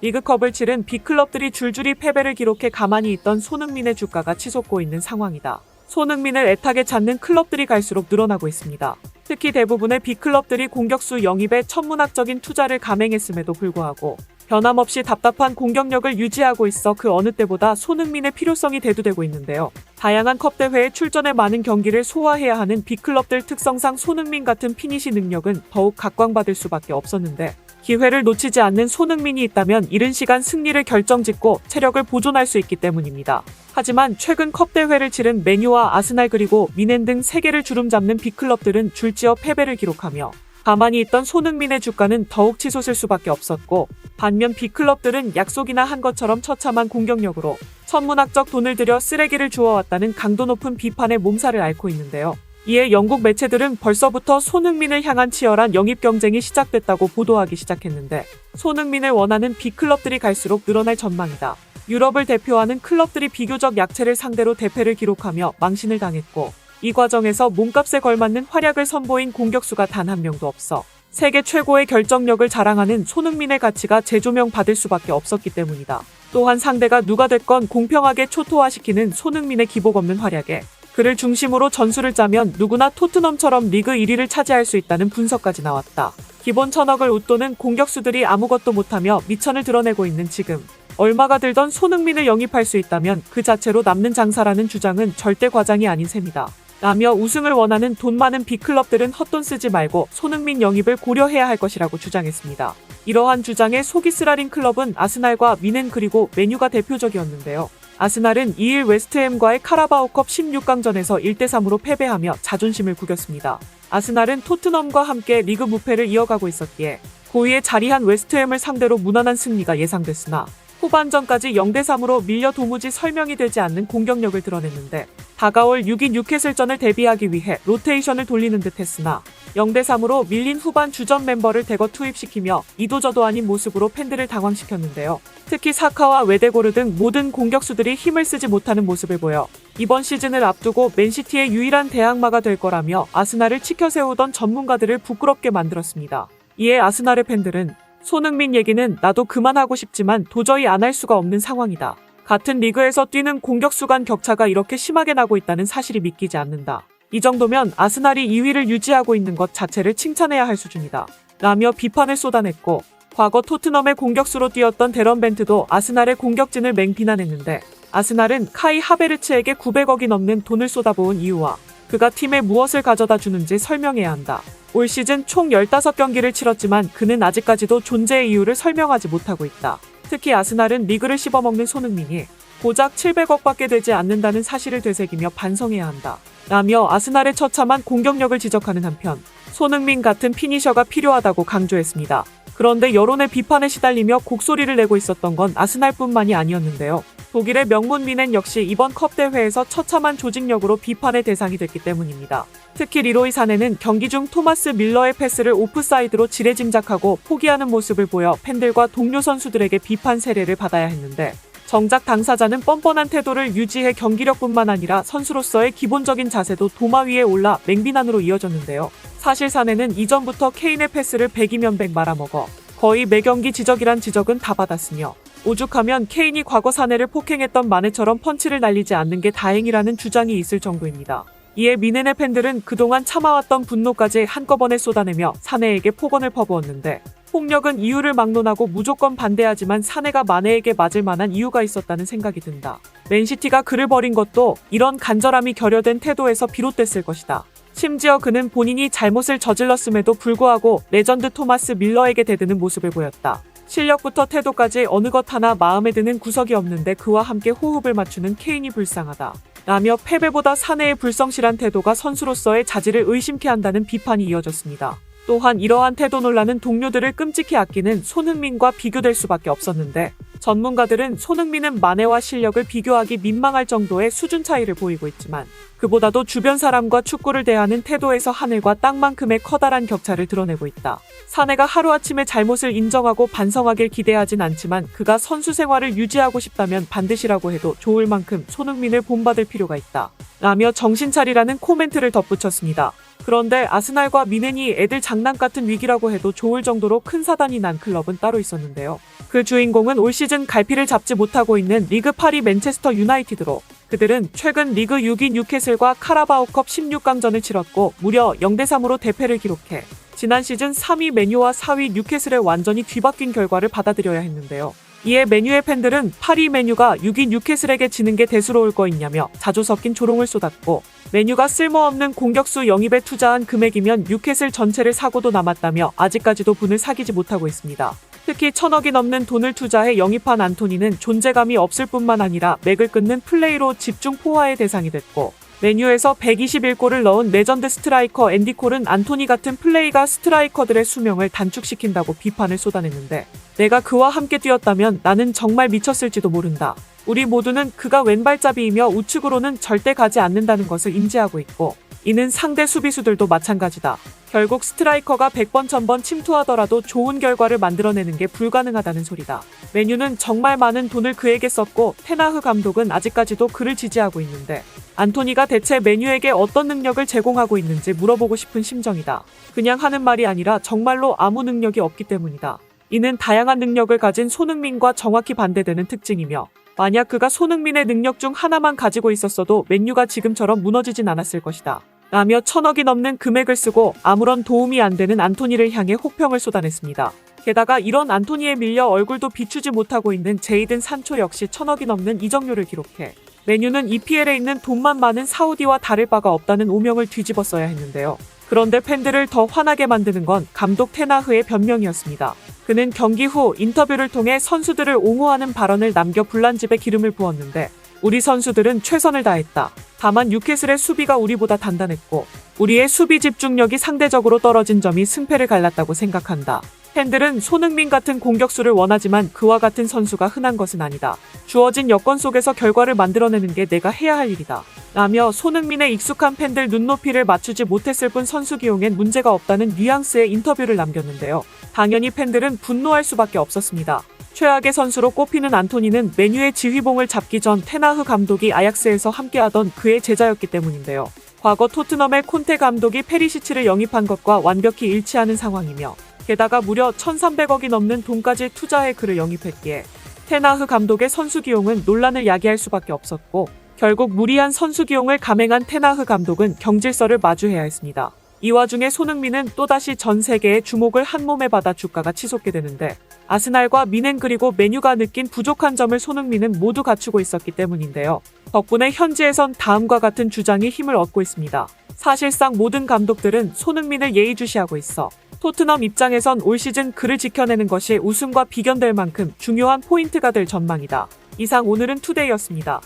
리그컵을 치른 B클럽들이 줄줄이 패배를 기록해 가만히 있던 손흥민의 주가가 치솟고 있는 상황이다. 손흥민을 애타게 찾는 클럽들이 갈수록 늘어나고 있습니다. 특히 대부분의 B클럽들이 공격수 영입에 천문학적인 투자를 감행했음에도 불구하고 변함없이 답답한 공격력을 유지하고 있어 그 어느 때보다 손흥민의 필요성이 대두되고 있는데요. 다양한 컵대회에 출전해 많은 경기를 소화해야 하는 B클럽들 특성상 손흥민 같은 피니시 능력은 더욱 각광받을 수밖에 없었는데 기회를 놓치지 않는 손흥민이 있다면 이른 시간 승리를 결정짓고 체력을 보존할 수 있기 때문입니다. 하지만 최근 컵대회를 치른 맨유와 아스날 그리고 미넨 등 3개를 주름잡는 B클럽들은 줄지어 패배를 기록하며 가만히 있던 손흥민의 주가는 더욱 치솟을 수밖에 없었고 반면 B클럽들은 약속이나 한 것처럼 처참한 공격력으로 천문학적 돈을 들여 쓰레기를 주워왔다는 강도 높은 비판의 몸살을 앓고 있는데요. 이에 영국 매체들은 벌써부터 손흥민을 향한 치열한 영입 경쟁이 시작됐다고 보도하기 시작했는데 손흥민을 원하는 B클럽들이 갈수록 늘어날 전망이다. 유럽을 대표하는 클럽들이 비교적 약체를 상대로 대패를 기록하며 망신을 당했고 이 과정에서 몸값에 걸맞는 활약을 선보인 공격수가 단 한 명도 없어 세계 최고의 결정력을 자랑하는 손흥민의 가치가 재조명받을 수밖에 없었기 때문이다. 또한 상대가 누가 됐건 공평하게 초토화시키는 손흥민의 기복 없는 활약에 그를 중심으로 전술을 짜면 누구나 토트넘처럼 리그 1위를 차지할 수 있다는 분석까지 나왔다. 기본 1,000억을 웃도는 공격수들이 아무것도 못하며 미천을 드러내고 있는 지금 얼마가 들던 손흥민을 영입할 수 있다면 그 자체로 남는 장사라는 주장은 절대 과장이 아닌 셈이다. 라며 우승을 원하는 돈 많은 B클럽들은 헛돈 쓰지 말고 손흥민 영입을 고려해야 할 것이라고 주장했습니다. 이러한 주장에 속이 쓰라린 클럽은 아스날과 미넨 그리고 맨유가 대표적이었는데요. 아스날은 2일 웨스트햄과의 카라바오컵 16강전에서 1대3으로 패배하며 자존심을 구겼습니다. 아스날은 토트넘과 함께 리그 무패를 이어가고 있었기에 고위에 자리한 웨스트햄을 상대로 무난한 승리가 예상됐으나 후반전까지 0대3으로 밀려 도무지 설명이 되지 않는 공격력을 드러냈는데 다가올 6인 뉴캐슬전을 대비하기 위해 로테이션을 돌리는 듯 했으나 0대3으로 밀린 후반 주전 멤버를 대거 투입시키며 이도저도 아닌 모습으로 팬들을 당황시켰는데요. 특히 사카와 웨데고르 등 모든 공격수들이 힘을 쓰지 못하는 모습을 보여 이번 시즌을 앞두고 맨시티의 유일한 대항마가 될 거라며 아스날을 치켜세우던 전문가들을 부끄럽게 만들었습니다. 이에 아스날의 팬들은 손흥민 얘기는 나도 그만하고 싶지만 도저히 안 할 수가 없는 상황이다. 같은 리그에서 뛰는 공격수 간 격차가 이렇게 심하게 나고 있다는 사실이 믿기지 않는다. 이 정도면 아스날이 2위를 유지하고 있는 것 자체를 칭찬해야 할 수준이다. 라며 비판을 쏟아냈고 과거 토트넘의 공격수로 뛰었던 데런 벤트도 아스날의 공격진을 맹비난했는데 아스날은 카이 하베르츠에게 900억이 넘는 돈을 쏟아부은 이유와 그가 팀에 무엇을 가져다 주는지 설명해야 한다. 올 시즌 총 15경기를 치렀지만 그는 아직까지도 존재의 이유를 설명하지 못하고 있다. 특히 아스날은 리그를 씹어먹는 손흥민이 고작 700억밖에 되지 않는다는 사실을 되새기며 반성해야 한다. 라며 아스날의 처참한 공격력을 지적하는 한편 손흥민 같은 피니셔가 필요하다고 강조했습니다. 그런데 여론의 비판에 시달리며 곡소리를 내고 있었던 건 아스날뿐만이 아니었는데요. 독일의 명문 미넨 역시 이번 컵대회에서 처참한 조직력으로 비판의 대상이 됐기 때문입니다. 특히 리로이 사네는 경기 중 토마스 밀러의 패스를 오프사이드로 지레짐작하고 포기하는 모습을 보여 팬들과 동료 선수들에게 비판 세례를 받아야 했는데 정작 당사자는 뻔뻔한 태도를 유지해 경기력뿐만 아니라 선수로서의 기본적인 자세도 도마 위에 올라 맹비난으로 이어졌는데요. 사실 사네는 이전부터 케인의 패스를 100이면 100 말아먹어 거의 매경기 지적이란 지적은 다 받았으며 오죽하면 케인이 과거 사내를 폭행했던 마네처럼 펀치를 날리지 않는 게 다행이라는 주장이 있을 정도입니다. 이에 미넨의 팬들은 그동안 참아왔던 분노까지 한꺼번에 쏟아내며 사내에게 폭언을 퍼부었는데 폭력은 이유를 막론하고 무조건 반대하지만 사내가 마네에게 맞을 만한 이유가 있었다는 생각이 든다. 맨시티가 그를 버린 것도 이런 간절함이 결여된 태도에서 비롯됐을 것이다. 심지어 그는 본인이 잘못을 저질렀음에도 불구하고 레전드 토마스 밀러에게 대드는 모습을 보였다. 실력부터 태도까지 어느 것 하나 마음에 드는 구석이 없는데 그와 함께 호흡을 맞추는 케인이 불쌍하다. 라며 패배보다 사내의 불성실한 태도가 선수로서의 자질을 의심케 한다는 비판이 이어졌습니다. 또한 이러한 태도 논란은 동료들을 끔찍히 아끼는 손흥민과 비교될 수밖에 없었는데 전문가들은 손흥민은 마네와 실력을 비교하기 민망할 정도의 수준 차이를 보이고 있지만 그보다도 주변 사람과 축구를 대하는 태도에서 하늘과 땅만큼의 커다란 격차를 드러내고 있다. 사내가 하루아침에 잘못을 인정하고 반성하길 기대하진 않지만 그가 선수 생활을 유지하고 싶다면 반드시라고 해도 좋을 만큼 손흥민을 본받을 필요가 있다. 라며 정신 차리라는 코멘트를 덧붙였습니다. 그런데 아스날과 미넨이 애들 장난 같은 위기라고 해도 좋을 정도로 큰 사단이 난 클럽은 따로 있었는데요. 그 주인공은 올 시즌 갈피를 잡지 못하고 있는 리그 8위 맨체스터 유나이티드로 그들은 최근 리그 6위 뉴캐슬과 카라바오컵 16강전을 치렀고 무려 0대3으로 대패를 기록해 지난 시즌 3위 맨유와 4위 뉴캐슬의 완전히 뒤바뀐 결과를 받아들여야 했는데요. 이에 맨유의 팬들은 8위 맨유가 6위 뉴캐슬에게 지는 게 대수로울 거 있냐며 자주 섞인 조롱을 쏟았고 맨유가 쓸모없는 공격수 영입에 투자한 금액이면 뉴캐슬 전체를 사고도 남았다며 아직까지도 분을 사귀지 못하고 있습니다. 특히 1,000억이 넘는 돈을 투자해 영입한 안토니는 존재감이 없을 뿐만 아니라 맥을 끊는 플레이로 집중 포화의 대상이 됐고 맨유에서 121골을 넣은 레전드 스트라이커 앤디 콜은 안토니 같은 플레이가 스트라이커들의 수명을 단축시킨다고 비판을 쏟아냈는데 내가 그와 함께 뛰었다면 나는 정말 미쳤을지도 모른다. 우리 모두는 그가 왼발잡이이며 우측으로는 절대 가지 않는다는 것을 인지하고 있고 이는 상대 수비수들도 마찬가지다. 결국 스트라이커가 100번 1000번 침투하더라도 좋은 결과를 만들어내는 게 불가능하다는 소리다. 맨유는 정말 많은 돈을 그에게 썼고 테나흐 감독은 아직까지도 그를 지지하고 있는데 안토니가 대체 맨유에게 어떤 능력을 제공하고 있는지 물어보고 싶은 심정이다. 그냥 하는 말이 아니라 정말로 아무 능력이 없기 때문이다. 이는 다양한 능력을 가진 손흥민과 정확히 반대되는 특징이며 만약 그가 손흥민의 능력 중 하나만 가지고 있었어도 맨유가 지금처럼 무너지진 않았을 것이다. 라며 1,000억이 넘는 금액을 쓰고 아무런 도움이 안 되는 안토니를 향해 혹평을 쏟아냈습니다. 게다가 이런 안토니에 밀려 얼굴도 비추지 못하고 있는 제이든 산초 역시 1,000억이 넘는 이적료를 기록해 맨유는 EPL에 있는 돈만 많은 사우디와 다를 바가 없다는 오명을 뒤집었어야 했는데요. 그런데 팬들을 더 화나게 만드는 건 감독 테나흐의 변명이었습니다. 그는 경기 후 인터뷰를 통해 선수들을 옹호하는 발언을 남겨 불난집에 기름을 부었는데 우리 선수들은 최선을 다했다. 다만 뉴캐슬의 수비가 우리보다 단단했고 우리의 수비 집중력이 상대적으로 떨어진 점이 승패를 갈랐다고 생각한다. 팬들은 손흥민 같은 공격수를 원하지만 그와 같은 선수가 흔한 것은 아니다. 주어진 여건 속에서 결과를 만들어내는 게 내가 해야 할 일이다. 라며 손흥민의 익숙한 팬들 눈높이를 맞추지 못했을 뿐 선수 기용엔 문제가 없다는 뉘앙스의 인터뷰를 남겼는데요. 당연히 팬들은 분노할 수밖에 없었습니다. 최악의 선수로 꼽히는 안토니는 맨유의 지휘봉을 잡기 전 테나흐 감독이 아약스에서 함께하던 그의 제자였기 때문인데요. 과거 토트넘의 콘테 감독이 페리시치를 영입한 것과 완벽히 일치하는 상황이며 게다가 무려 1,300억이 넘는 돈까지 투자해 그를 영입했기에 테나흐 감독의 선수 기용은 논란을 야기할 수밖에 없었고 결국 무리한 선수 기용을 감행한 테나흐 감독은 경질서를 마주해야 했습니다. 이 와중에 손흥민은 또다시 전 세계의 주목을 한몸에 받아 주가가 치솟게 되는데 아스날과 미넨 그리고 맨유가 느낀 부족한 점을 손흥민은 모두 갖추고 있었기 때문인데요. 덕분에 현지에선 다음과 같은 주장이 힘을 얻고 있습니다. 사실상 모든 감독들은 손흥민을 예의주시하고 있어 토트넘 입장에선 올 시즌 그를 지켜내는 것이 우승과 비견될 만큼 중요한 포인트가 될 전망이다. 이상 오늘은 투데이였습니다.